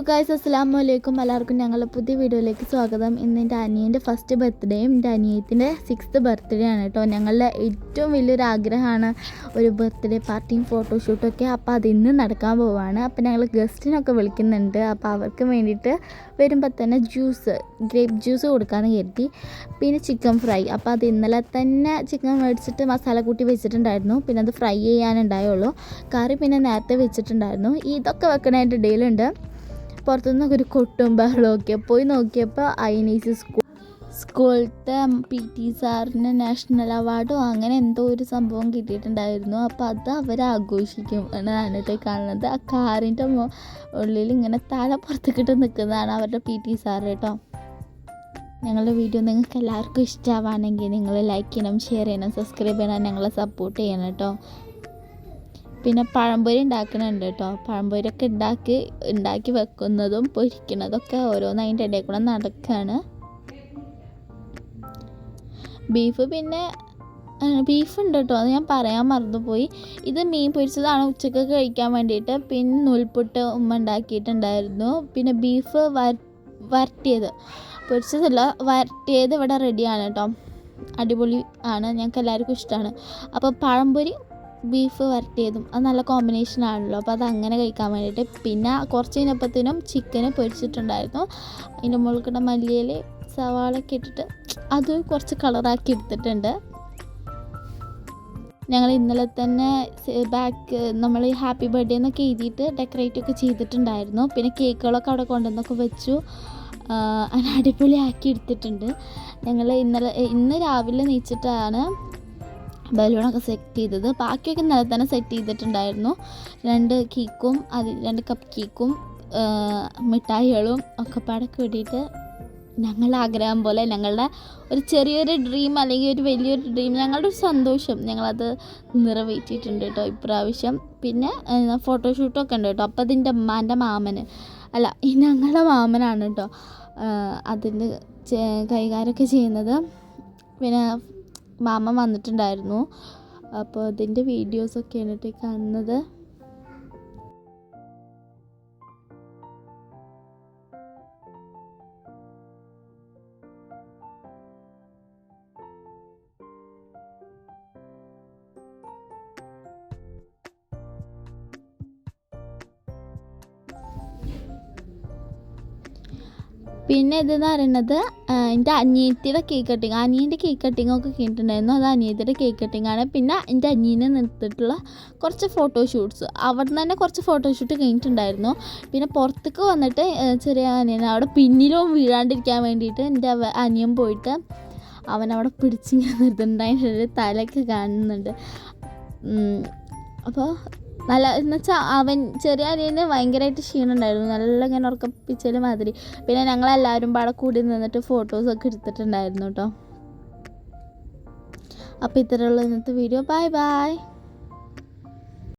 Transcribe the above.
Guys, അസ്സലാമു അലൈക്കും. എല്ലാവർക്കും ഞങ്ങളുടെ പുതിയ വീഡിയോയിലേക്ക് സ്വാഗതം. ഇന്ന് എൻ്റെ അനിയൻ്റെ ഫസ്റ്റ് ബർത്ത്ഡേയും എൻ്റെ അനിയത്തിൻ്റെ 6th ബർത്ത്ഡേ ആണ് കേട്ടോ. ഞങ്ങളുടെ ഏറ്റവും വലിയൊരു ആഗ്രഹമാണ് ഒരു ബർത്ത്ഡേ പാർട്ടിയും ഫോട്ടോഷൂട്ടും ഒക്കെ. അപ്പോൾ അതിന്ന് നടക്കാൻ പോവുകയാണ്. അപ്പോൾ ഞങ്ങൾ ഗസ്റ്റിനൊക്കെ വിളിക്കുന്നുണ്ട്. അപ്പോൾ അവർക്ക് വേണ്ടിയിട്ട് വരുമ്പോൾ തന്നെ ഗ്രേപ്പ് ജ്യൂസ് കൊടുക്കാമെന്ന് കരുതി. പിന്നെ ചിക്കൻ ഫ്രൈ. അപ്പോൾ അത് ഇന്നലെ തന്നെ ചിക്കൻ മേടിച്ചിട്ട് മസാല കൂട്ടി വെച്ചിട്ടുണ്ടായിരുന്നു. പിന്നെ അത് ഫ്രൈ ചെയ്യാനുണ്ടായുള്ളൂ. കറി പിന്നെ നേരത്തെ വെച്ചിട്ടുണ്ടായിരുന്നു. ഇതൊക്കെ വെക്കണതിൻ്റെ ഇടയിലുണ്ട് പുറത്തുനിന്നൊക്കെ ഒരു കൊട്ടും ബഹളമൊക്കെ. പോയി നോക്കിയപ്പോൾ ഐനീസ് സ്കൂളിലത്തെ PT സാറിന് നാഷണൽ അവാർഡോ അങ്ങനെ എന്തോ ഒരു സംഭവം കിട്ടിയിട്ടുണ്ടായിരുന്നു. അപ്പോൾ അത് അവർ ആഘോഷിക്കും എന്നാണ് കേട്ടോ കാണുന്നത്. ആ കാറിൻ്റെ ഉള്ളിൽ ഇങ്ങനെ തല പുറത്തേക്കിട്ട് നിൽക്കുന്നതാണ് അവരുടെ PT സാർ കേട്ടോ. ഞങ്ങളുടെ വീഡിയോ നിങ്ങൾക്ക് എല്ലാവർക്കും ഇഷ്ടമാണെങ്കിൽ നിങ്ങൾ ലൈക്ക് ചെയ്യണം, ഷെയർ ചെയ്യണം, സബ്സ്ക്രൈബ് ചെയ്യണം, ഞങ്ങളെ സപ്പോർട്ട് ചെയ്യണം കേട്ടോ. പിന്നെ പഴംപൊരി ഉണ്ടാക്കുന്നുണ്ട് കേട്ടോ. പഴംപൊരിയൊക്കെ ഉണ്ടാക്കി വെക്കുന്നതും പൊരിക്കുന്നതൊക്കെ ഓരോന്ന് അതിൻ്റെ ഇടയിൽ കൂടെ നടക്കുകയാണ്. ബീഫ് ഉണ്ട് കേട്ടോ, അത് ഞാൻ പറയാൻ മറന്നുപോയി. ഇത് മീൻ പൊരിച്ചതാണ് ഉച്ചക്ക് കഴിക്കാൻ വേണ്ടിയിട്ട്. പിന്നെ നൂൽപുട്ട് ഉമ്മ ഉണ്ടാക്കിയിട്ടുണ്ടായിരുന്നു. പിന്നെ ബീഫ് വരട്ടിയത്, പൊരിച്ചതല്ല വരട്ടിയത് ഇവിടെ റെഡിയാണ് കേട്ടോ. അടിപൊളി ആണ്, ഞങ്ങൾക്ക് എല്ലാവർക്കും ഇഷ്ടമാണ്. അപ്പോൾ പഴംപൊരി ബീഫ് വരട്ടിയതും അത് നല്ല കോമ്പിനേഷനാണല്ലോ. അപ്പോൾ അത് അങ്ങനെ കഴിക്കാൻ വേണ്ടിയിട്ട്. പിന്നെ കുറച്ച് കഴിഞ്ഞപ്പോഴത്തേനും ചിക്കന് പൊരിച്ചിട്ടുണ്ടായിരുന്നു. അതിൻ്റെ മുകളിൽ മല്ലിയിൽ സവാളയൊക്കെ ഇട്ടിട്ട് അത് കുറച്ച് കളറാക്കി എടുത്തിട്ടുണ്ട്. ഞങ്ങൾ ഇന്നലെ തന്നെ നമ്മൾ ഹാപ്പി ബർത്ത്ഡേ എന്നൊക്കെ എഴുതിയിട്ട് ഡെക്കറേറ്റ് ഒക്കെ ചെയ്തിട്ടുണ്ടായിരുന്നു. പിന്നെ കേക്കുകളൊക്കെ അവിടെ കൊണ്ടുവന്നൊക്കെ വെച്ചു. അങ്ങനെ അടിപൊളിയാക്കി എടുത്തിട്ടുണ്ട്. ഞങ്ങൾ ഇന്ന് രാവിലെ നീച്ചിട്ടാണ് ബലൂണൊക്കെ സെറ്റ് ചെയ്തത്. ബാക്കിയൊക്കെ ഇന്നലെ തന്നെ സെറ്റ് ചെയ്തിട്ടുണ്ടായിരുന്നു. 2 കപ്പ് കേക്കും മിഠായികളും ഒക്കെ പാടൊക്കെ വേണ്ടിയിട്ട് ഞങ്ങളുടെ ആഗ്രഹം പോലെ ഞങ്ങളുടെ ഒരു ചെറിയൊരു ഡ്രീം അല്ലെങ്കിൽ ഒരു വലിയൊരു ഡ്രീം, ഞങ്ങളുടെ ഒരു സന്തോഷം ഞങ്ങളത് നിറവേറ്റിയിട്ടുണ്ട് കേട്ടോ ഇപ്രാവശ്യം. പിന്നെ ഫോട്ടോഷൂട്ടൊക്കെ ഉണ്ട് കേട്ടോ. അപ്പോൾ അതിൻ്റെ ഉമ്മാൻ്റെ മാമന് അല്ല ഞങ്ങളുടെ മാമനാണ് കേട്ടോ അതിൻ്റെ കൈകാര്യമൊക്കെ ചെയ്യുന്നത്. പിന്നെ മാമൻ വന്നിട്ടുണ്ടായിരുന്നു. അപ്പോൾ അതിൻ്റെ വീഡിയോസൊക്കെയാണ് കേട്ടോ കാണുന്നത്. പിന്നെ ഇതെന്ന് പറയുന്നത് എൻ്റെ അനിയത്തിയുടെ കേക്ക് കട്ടിങ്, അനിയൻ്റെ കേക്ക് കട്ടിങ്ങൊക്കെ കഴിഞ്ഞിട്ടുണ്ടായിരുന്നു. അത് അനിയത്തിയുടെ കേക്ക് കട്ടിങ്ങാണ്. പിന്നെ എൻ്റെ അനിയനെ നിർത്തിയിട്ടുള്ള കുറച്ച് ഫോട്ടോഷൂട്ട്സ്, അവിടെ നിന്ന് തന്നെ കുറച്ച് ഫോട്ടോഷൂട്ട് കഴിഞ്ഞിട്ടുണ്ടായിരുന്നു. പിന്നെ പുറത്തേക്ക് വന്നിട്ട് ചെറിയ അനിയനെ അവിടെ പിന്നിലും വീഴാണ്ടിരിക്കാൻ വേണ്ടിയിട്ട് എൻ്റെ അനിയൻ പോയിട്ട് അവനവിടെ പിടിച്ചിങ്ങനെ നിർത്തുന്നുണ്ടായിട്ട് തലയൊക്കെ കാണുന്നുണ്ട്. അപ്പോൾ നല്ല എന്നുവെച്ചാൽ അവൻ ചെറിയ അനിയന് ഭയങ്കരമായിട്ട് ക്ഷീണമുണ്ടായിരുന്നു, നല്ല ഇങ്ങനെ ഉറക്കപ്പിച്ചൽ മാതിരി. പിന്നെ ഞങ്ങളെല്ലാവരും പാടെ കൂടി നിന്നിട്ട് ഫോട്ടോസൊക്കെ എടുത്തിട്ടുണ്ടായിരുന്നു കേട്ടോ. അപ്പോൾ ഇത്തരമുള്ള ഇന്നത്തെ വീഡിയോ. Bye bye.